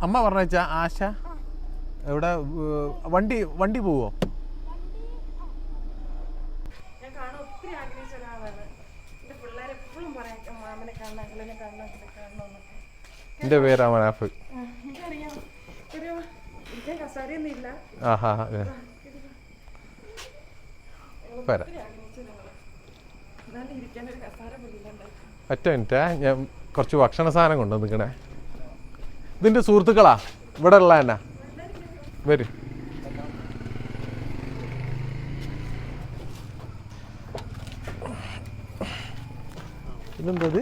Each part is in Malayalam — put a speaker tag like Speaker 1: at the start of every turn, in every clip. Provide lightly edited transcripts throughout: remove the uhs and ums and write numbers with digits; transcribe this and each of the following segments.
Speaker 1: അമ്മ പറഞ്ഞ ആശ എവിടെ വണ്ടി വണ്ടി പോവോ? എന്റെ പേരാ മനാഫ്. ഒറ്റ മിനിറ്റ്, ഞാൻ കുറച്ച് ഭക്ഷണ സാധനം കൊണ്ടു നിൽക്കണേ. ഇതിന്റെ സുഹൃത്തുക്കളാ ഇവിടെ ഉള്ള എന്നാ വരും. ഇതെന്തത്?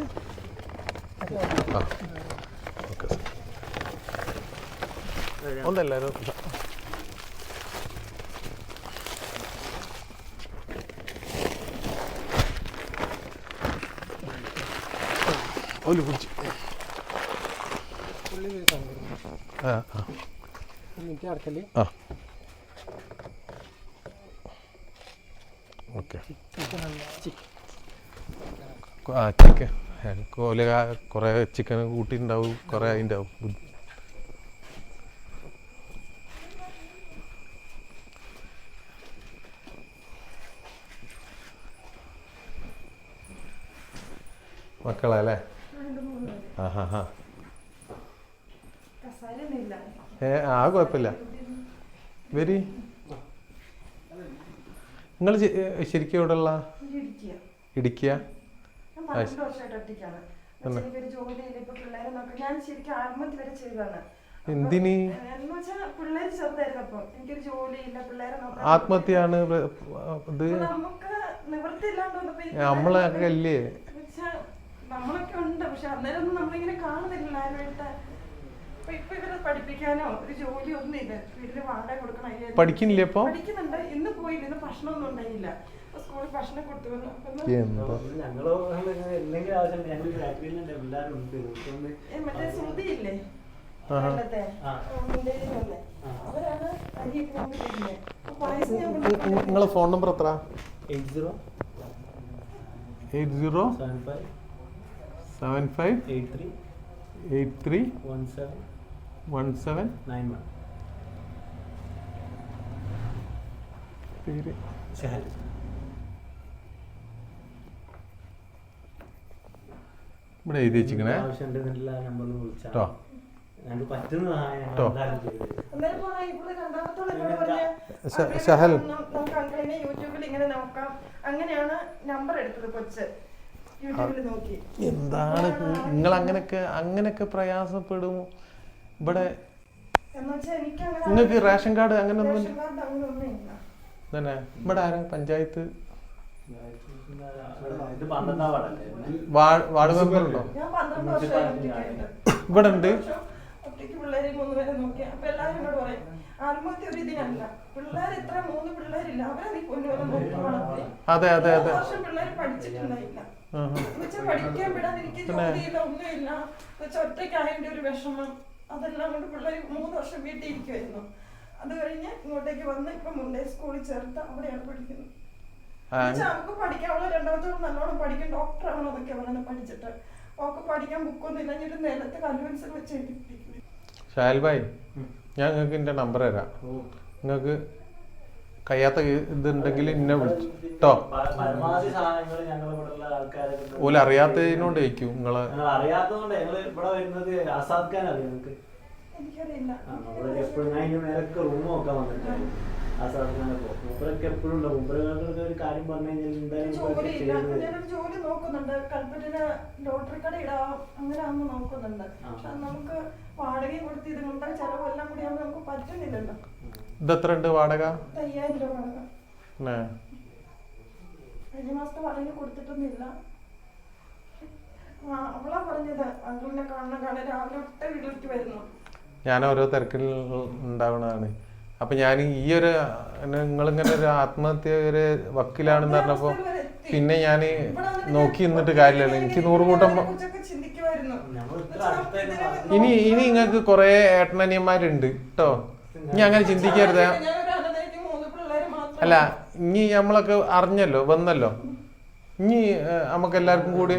Speaker 1: ഒന്നെല്ലാരും പിടിച്ചു. ഓക്കെ ചിക്കൻ കോല കുറേ ചിക്കൻ കൂട്ടിയിട്ടുണ്ടാവും, കുറേ അതിൻ്റെ ആവും. മക്കളല്ലേ? ആ കുഴപ്പമില്ല. വരി. നിങ്ങൾ ശരിക്കും ഇവിടെ ഉള്ള ഇടുക്കിയ? എന്തിന് ആത്മഹത്യാണ് ഇത്? നമ്മളൊക്കെ അല്ലേ?
Speaker 2: നമ്മളൊക്കെ ഉണ്ട്, പക്ഷെ അന്നേരം നമ്മളിങ്ങനെ കാണുന്നില്ല. ഇപ്പൊ ഇവരെ പഠിപ്പിക്കാനോ ഒരു ജോലി ഒന്നും ഇല്ല. വീട്ടില് വാടക കൊടുക്കണം.
Speaker 1: പഠിക്കുന്നില്ല? ഇപ്പൊ
Speaker 2: പഠിക്കുന്നുണ്ട്. ഇന്ന് പോയില്ല, ഇന്ന് ഭക്ഷണമൊന്നും ഉണ്ടായില്ല. സ്കൂളിൽ ഭക്ഷണം കൊടുത്തു. മറ്റേ സുധിയില്ലേ അവരാണ് അരി കൊണ്ടുവരുന്നത്.
Speaker 1: നിങ്ങളെ ഫോൺ നമ്പർ എത്ര?
Speaker 3: 8075831791
Speaker 1: പേര്
Speaker 3: ഷഹൽ.
Speaker 1: ഇവിടെ എഴുതി വെച്ചിക്കണേ കേട്ടോ. ഷഹൽ
Speaker 2: യൂട്യൂബിൽ ഇങ്ങനെ നോക്കാം. അങ്ങനെയാണ് നമ്പർ എടുത്തത് കൊച്ച്.
Speaker 1: എന്താണ് നിങ്ങൾ അങ്ങനെയൊക്കെ പ്രയാസപ്പെടും ഇവിടെ? നിങ്ങൾക്ക് റേഷൻ കാർഡ് അങ്ങനെ ഒന്നും തന്നെ? ഇവിടെ ആരാ പഞ്ചായത്ത് വാർഡ് മെമ്പർ ഉണ്ടോ? ഇവിടെ ഉണ്ട്.
Speaker 2: പിള്ളേരെ 3 പേരെ നോക്കി. അപ്പൊ എല്ലാവരും എന്നോട് പറയും ആത്മഹത്യ ഒരു ഇതിനല്ല. പിള്ളേർ എത്ര 3 പിള്ളേരില്ല, അവരെ നീ പൊന്നുപോലെ നോക്കി വളർത്തി.
Speaker 1: അതെ അതെ അതെ.
Speaker 2: പിള്ളേർ പഠിച്ചിട്ടുണ്ടായില്ല. പഠിക്കാൻ വിടാൻ എനിക്ക് ജോലിയില്ല, ഒന്നുമില്ല. ഒറ്റയ്ക്കായതിന്റെ ഒരു വിഷമം, അതെല്ലാം കൊണ്ട് പിള്ളേർ 3 വർഷം വീട്ടിൽ ഇരിക്കുമായിരുന്നു. അത് കഴിഞ്ഞ് ഇങ്ങോട്ടേക്ക് വന്ന് ഇപ്പൊ മുണ്ടേ സ്കൂളിൽ ചേർത്ത് അവിടെയാണ് പഠിക്കുന്നത്. അവർക്ക് പഠിക്കാൻ, അവള് രണ്ടാമത്തോളം നല്ലോണം പഠിക്കും. ഡോക്ടറാണോ അതൊക്കെ പറയുന്നത് പഠിച്ചിട്ട്. അവർക്ക് പഠിക്കാൻ ബുക്കൊന്നും ഇല്ല. ഒരു നിലത്ത് കല്ലുവൻസൽ വെച്ച് എഴുതി.
Speaker 1: ഷാൽ ഭായ്, ഞാൻ നിങ്ങൾക്ക് എൻ്റെ നമ്പർ തരാം. നിങ്ങൾക്ക് കഴിയാത്ത ഇതുണ്ടെങ്കിൽ എന്നെ വിളിച്ചു കേട്ടോ. ഓല അറിയാത്തതിനോണ്ട് ചോദിക്കും. നിങ്ങളെ
Speaker 3: അറിയാത്തതുകൊണ്ട് ഞങ്ങള് ഇവിടെ വരുന്നത് ആസാദ്ഖാൻ അറിയാം. നിങ്ങൾക്ക് എപ്പോഴും ഞാൻ മേലൊക്കെ റൂം നോക്കാൻ വന്നിട്ടുണ്ട്. ആസാദ്ഖാനൊക്കെ മൂപ്പരൊക്കെ എപ്പോഴും ഉണ്ടാവും. മൂപ്പരൊക്കെ ഒരു കാര്യം പറഞ്ഞു കഴിഞ്ഞാൽ
Speaker 2: ജോലി നോക്കുന്നുണ്ട്. കൽപ്പറ്റയില് ലോട്ടറി കട ഇടാം, അങ്ങനെ ആകുമ്പോ നോക്കുന്നുണ്ട്. പക്ഷെ നമുക്ക് വാടകയും കൊടുത്ത് ഇത് കൊണ്ട് ചെലവെല്ലാം കൂടി ആകുമ്പോ നമുക്ക് പറ്റുന്നില്ലല്ലോ.
Speaker 1: ഇതെത്ര ഉണ്ട് വാടക?
Speaker 2: 5000 രൂപ വാടക. കഴിഞ്ഞ മാസത്തെ വാടക കൊടുത്തിട്ടൊന്നുമില്ല. അവളാ പറഞ്ഞത് അങ്കിളിനെ കാണാൻ രാവിലെ ഒട്ട വീട്ടിലേക്ക് വരുന്നു.
Speaker 1: ഞാൻ ഓരോ തിരക്കിൽ ഉണ്ടാവണതാണ്. അപ്പൊ ഞാൻ ഈ ഒരു നിങ്ങളിങ്ങനെ ഒരു ആത്മഹത്യ ഒരു വക്കിലാണെന്ന് പറഞ്ഞപ്പോ പിന്നെ ഞാൻ നോക്കി നിന്നിട്ട് കാര്യമില്ലല്ലോ. എനിക്ക് 100 കൂട്ടം ഇനി നിങ്ങൾക്ക് കുറെ ഏട്ടനനിയന്മാരുണ്ട് കേട്ടോ. ഇനി അങ്ങനെ ചിന്തിക്കരുത്. അല്ല, ഇനി നമ്മളൊക്കെ അറിഞ്ഞല്ലോ, വന്നല്ലോ. ഇനി നമുക്ക് എല്ലാവർക്കും കൂടി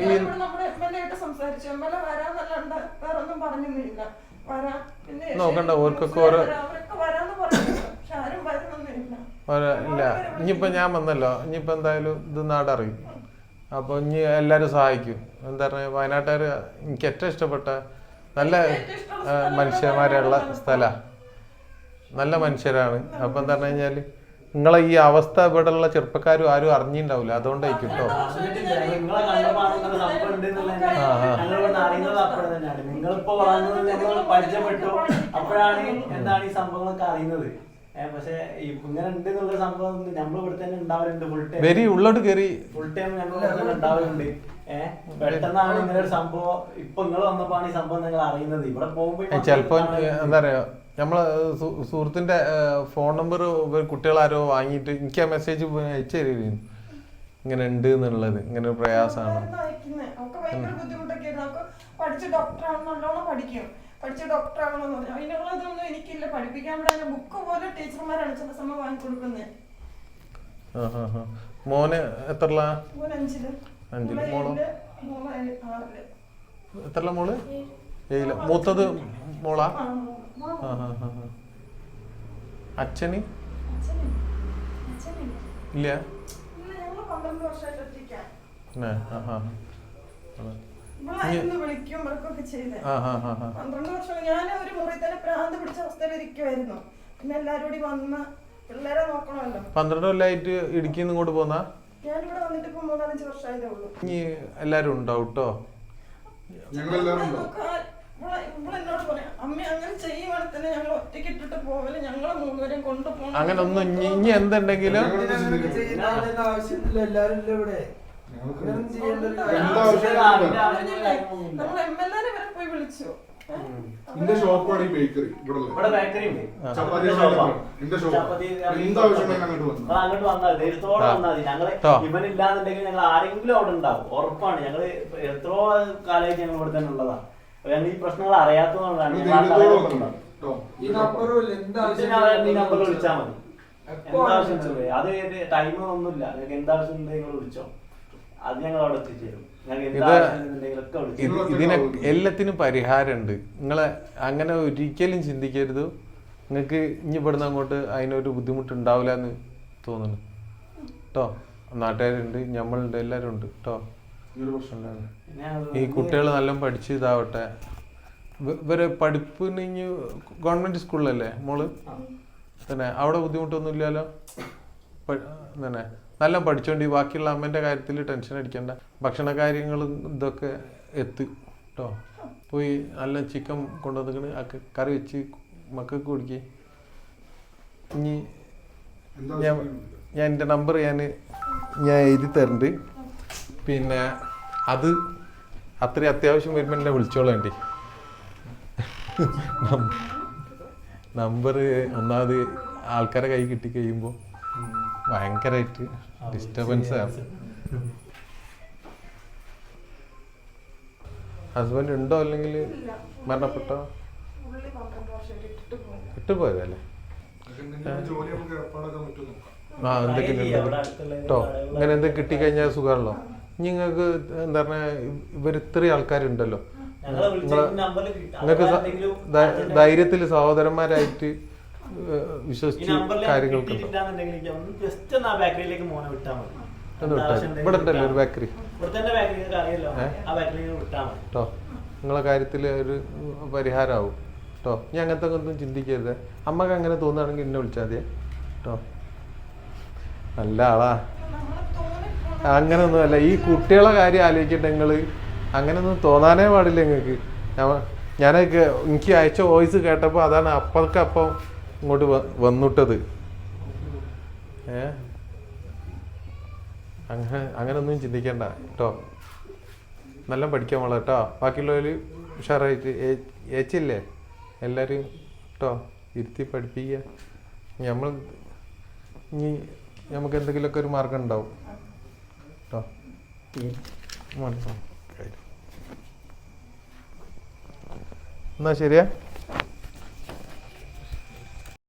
Speaker 2: സംസാരിച്ചു വേറൊന്നും പറഞ്ഞൊന്നുമില്ല. വരാം, പിന്നെ
Speaker 1: നോക്കണ്ട ഓർക്കൊക്കെ ഓരോ
Speaker 2: അവരൊക്കെ വരാന്ന് പറയുന്നു. പക്ഷെ ആരും വരുന്നൊന്നുമില്ല.
Speaker 1: ഇല്ല. ഇനിയിപ്പോ ഞാൻ വന്നല്ലോ, ഇനിയിപ്പോ എന്തായാലും ഇത് നാടറിയും. അപ്പൊ ഇനി എല്ലാരും സഹായിക്കും. എന്താ പറയാ, വയനാട്ടുകാര് എനിക്ക് ഏറ്റവും ഇഷ്ടപ്പെട്ട നല്ല മനുഷ്യന്മാരുള്ള സ്ഥല, നല്ല മനുഷ്യരാണ്. അപ്പൊ എന്താ പറഞ്ഞു കഴിഞ്ഞാല് നിങ്ങളെ ഈ അവസ്ഥ ഇവിടെ ഉള്ള ചെറുപ്പക്കാരും ആരും അറിഞ്ഞിണ്ടാവില്ല, അതുകൊണ്ടായിരിക്കും കേട്ടോ.
Speaker 3: നിങ്ങളെ കണ്ടപ്പാണ് ഇങ്ങനെ സംഭവം ഉണ്ട് ഞങ്ങളിവിടെ അറിയുന്നത് അപ്പോഴെ തന്നെയാണ്. നിങ്ങളിപ്പോ വളർന്നത് ഞങ്ങൾ പരിചയപ്പെട്ടു, അപ്പോഴാണ് എന്താണ് ഈ സംഭവങ്ങളൊക്കെ അറിയുന്നത്. പക്ഷെ ഇങ്ങനെ ഉണ്ട് എന്നുള്ള സംഭവം നമ്മൾ ഇവിടെ തന്നെ ഉണ്ടാവലുണ്ട്.
Speaker 1: ഉള്ളോട്ട് കയറി
Speaker 3: ഫുൾ ടൈം ഞങ്ങൾ ഇവിടെ തന്നെ ഉണ്ടാവലുണ്ട്. പെട്ടെന്നാണ് ഇങ്ങനെ ഒരു സംഭവം ഇപ്പൊ നിങ്ങൾ വന്നപ്പോഴാണ് ഈ സംഭവം നിങ്ങൾ അറിയുന്നത്. ഇവിടെ പോകുമ്പോ
Speaker 1: ചിലപ്പോ എന്താ പറയാ, നമ്മളെ സുഹൃത്തിന്റെ ഫോൺ നമ്പർ കുട്ടികളാരോ വാങ്ങിയിട്ട് എനിക്ക് ആ മെസ്സേജ് അയച്ചു തരുന്നു, ഇങ്ങനെ ഉണ്ട് എന്നുള്ളത്, ഇങ്ങനെ ഒരു പ്രയാസമാണ്.
Speaker 2: പഠിച്ച ഡോക്ടറാണെന്ന് നല്ലോണം പഠിക്കും, പഠിച്ച ഡോക്ടറാണെന്ന് പറഞ്ഞു. അതിനുള്ളതൊന്നും എനിക്കില്ല. പഠിപ്പിക്കാൻ വിടാൻ ബുക്ക് പോലെ ടീച്ചർമാരാണ് ചില സമയം വാങ്ങിക്കൊടുക്കുന്നത്.
Speaker 1: മോന് എത്രല്ല?
Speaker 2: മോൻ 5-ല്.
Speaker 1: മോള്
Speaker 2: 6-ല്.
Speaker 1: എത്രല്ല മോള്? 7. മൂത്തത് മോളാ? അച്ഛന് ഇല്ല.
Speaker 2: 12 വർഷമായിട്ട് ഒറ്റയ്ക്കാണ്. വിളിക്കും വർക്കൊക്കെ ചെയ്ത് 12 വർഷം ഞാൻ ഒരു മുറി തന്നെ പ്രാന്ത് പിടിച്ച അവസ്ഥയിൽ ഇരിക്കുമായിരുന്നു. പിന്നെ എല്ലാരും കൂടി വന്ന് പിള്ളേരെ നോക്കണമല്ലോ.
Speaker 1: 12 കൊല്ലമായിട്ട് ഇടുക്കിന്ന് ഇങ്ങോട്ട് പോന്നാ?
Speaker 2: ഞാനിവിടെ വന്നിട്ട് ഇപ്പൊ 3-5 വർഷമായതേ ഉള്ളൂ.
Speaker 1: ഇനി എല്ലാരും ഉണ്ടാവും കേട്ടോ.
Speaker 2: എന്നോട് പറയാം, അമ്മ അങ്ങനെ ചെയ്യുവാണെങ്കിൽ തന്നെ ഞങ്ങൾ ഒറ്റയ്ക്ക് ഇട്ടിട്ട് പോവല്, ഞങ്ങളെ 3 പേരെയും കൊണ്ടുപോകണം.
Speaker 1: അങ്ങനെ ഒന്നും ഇനി എന്തുണ്ടെങ്കിലും
Speaker 2: നമ്മൾ MLA വരെ പോയി വിളിച്ചു.
Speaker 4: എന്റെ ഷോപ്പാണ് ഈ ബേക്കറി.
Speaker 3: ഇവിടെ ബേക്കറി ഉണ്ട്,
Speaker 4: ചപ്പാത്തി
Speaker 3: അങ്ങോട്ട് വന്നാൽ ധൈര്യത്തോടെ വന്നാൽ മതി. ഞങ്ങള് ഇവനില്ലാന്നുണ്ടെങ്കിൽ ഞങ്ങൾ ആരെങ്കിലും അവിടെ ഉണ്ടാവും, ഉറപ്പാണ്. ഞങ്ങള് എത്രയോ കാലമായിട്ട് ഞങ്ങൾ ഇവിടെ തന്നെ ഉള്ളതാണ്. ഞങ്ങൾ ഈ പ്രശ്നങ്ങൾ അറിയാത്തതുകൊണ്ടാണ്. ഈ നമ്പറിൽ വിളിച്ചാൽ മതി, എന്താവശ്യം. അത് ടൈം ഒന്നുമില്ല, നിങ്ങൾക്ക് എന്താവശ്യം നിങ്ങൾ വിളിച്ചോ, അത് ഞങ്ങൾ അവിടെ എത്തിച്ചേരും.
Speaker 1: ഇതിനെ എല്ലാത്തിനും പരിഹാരമുണ്ട്. നിങ്ങളെ അങ്ങനെ ഒരിക്കലും ചിന്തിക്കരുത്. നിങ്ങൾക്ക് ഇനി ഇവിടുന്ന് അങ്ങോട്ട് അതിനൊരു ബുദ്ധിമുട്ടുണ്ടാവില്ല എന്ന് തോന്നുന്നു കേട്ടോ. നാട്ടുകാരുണ്ട്, നമ്മളുണ്ട്, എല്ലാവരും ഉണ്ട് കേട്ടോ. ഈ കുട്ടികൾ നല്ല പഠിച്ച് ഇതാവട്ടെ. ഇവരെ പഠിപ്പിന് ഇനി ഗവൺമെന്റ് സ്കൂളിലല്ലേ മോള്? തന്നെ അവിടെ ബുദ്ധിമുട്ടൊന്നും ഇല്ലല്ലോ തന്നെ. നല്ല പഠിച്ചോണ്ട് ബാക്കിയുള്ള അമ്മേൻ്റെ കാര്യത്തിൽ ടെൻഷൻ അടിക്കണ്ട. ഭക്ഷണ കാര്യങ്ങളും ഇതൊക്കെ എത്തും കേട്ടോ. പോയി നല്ല ചിക്കൻ കൊണ്ടുവന്നിക്കണ്, കറി വെച്ച് മക്കൾക്ക് കൊടുക്കുക. ഇനി ഞാൻ എൻ്റെ നമ്പർ ഞാൻ എഴുതി തരുന്നുണ്ട്. പിന്നെ അത് അത്രയും അത്യാവശ്യം വരുമ്പോൾ എന്നെ വിളിച്ചോളേണ്ടി. നമ്പർ ഒന്നാമത് ആൾക്കാരെ കൈ കിട്ടി കഴിയുമ്പോൾ ഭയങ്കരമായിട്ട് ഡിസ്റ്റർബൻസ് ആണ്. ഹസ്ബൻഡ് ഉണ്ടോ അല്ലെങ്കിൽ മരണപ്പെട്ടോ? ഇട്ടുപോയതല്ലേ? എന്തൊക്കെയുണ്ട് കേട്ടോ. ഇങ്ങനെ എന്തൊക്കെ കിട്ടിക്കഴിഞ്ഞാൽ സുഖമാണല്ലോ. നിങ്ങൾക്ക് എന്താ പറഞ്ഞാൽ ഇവർ ഇത്രയും ആൾക്കാരുണ്ടല്ലോ, നിങ്ങൾക്ക് ധൈര്യത്തിൽ സഹോദരന്മാരായിട്ട് വിശ്വസിച്ച് കാര്യങ്ങൾക്ക് ഇവിടെ ഉണ്ടല്ലോ ഒരു ബേക്കറി കേട്ടോ. നിങ്ങളെ കാര്യത്തിൽ ഒരു പരിഹാരമാവും കേട്ടോ. ഇനി അങ്ങനത്തെ ഒന്നും ചിന്തിക്കരുത്. അമ്മക്ക് അങ്ങനെ തോന്നുകയാണെങ്കിൽ എന്നെ വിളിച്ചാൽ മതിയെ കേട്ടോ. നല്ല ആളാ. അങ്ങനൊന്നുമല്ല, ഈ കുട്ടികളെ കാര്യം ആലോചിക്കട്ടെ നിങ്ങൾ. അങ്ങനെയൊന്നും തോന്നാനേ പാടില്ല നിങ്ങൾക്ക്. ഞാനൊക്കെ എനിക്ക് അയച്ച വോയിസ് കേട്ടപ്പോൾ അതാണ് അപ്പം ഇങ്ങോട്ട് വന്നിട്ടത്. അങ്ങനൊന്നും ചിന്തിക്കണ്ട കേട്ടോ. നല്ല പഠിക്കാൻ മോളെ കേട്ടോ. ബാക്കിയുള്ളവർ ഉഷാറായിട്ട് ഏച്ചില്ലേ എല്ലാവരും കേട്ടോ ഇരുത്തി പഠിപ്പിക്കുക. ഇനി നമുക്ക് എന്തെങ്കിലുമൊക്കെ ഒരു മാർഗം ഉണ്ടാവും കേട്ടോ. എന്നാ ശരിയാ.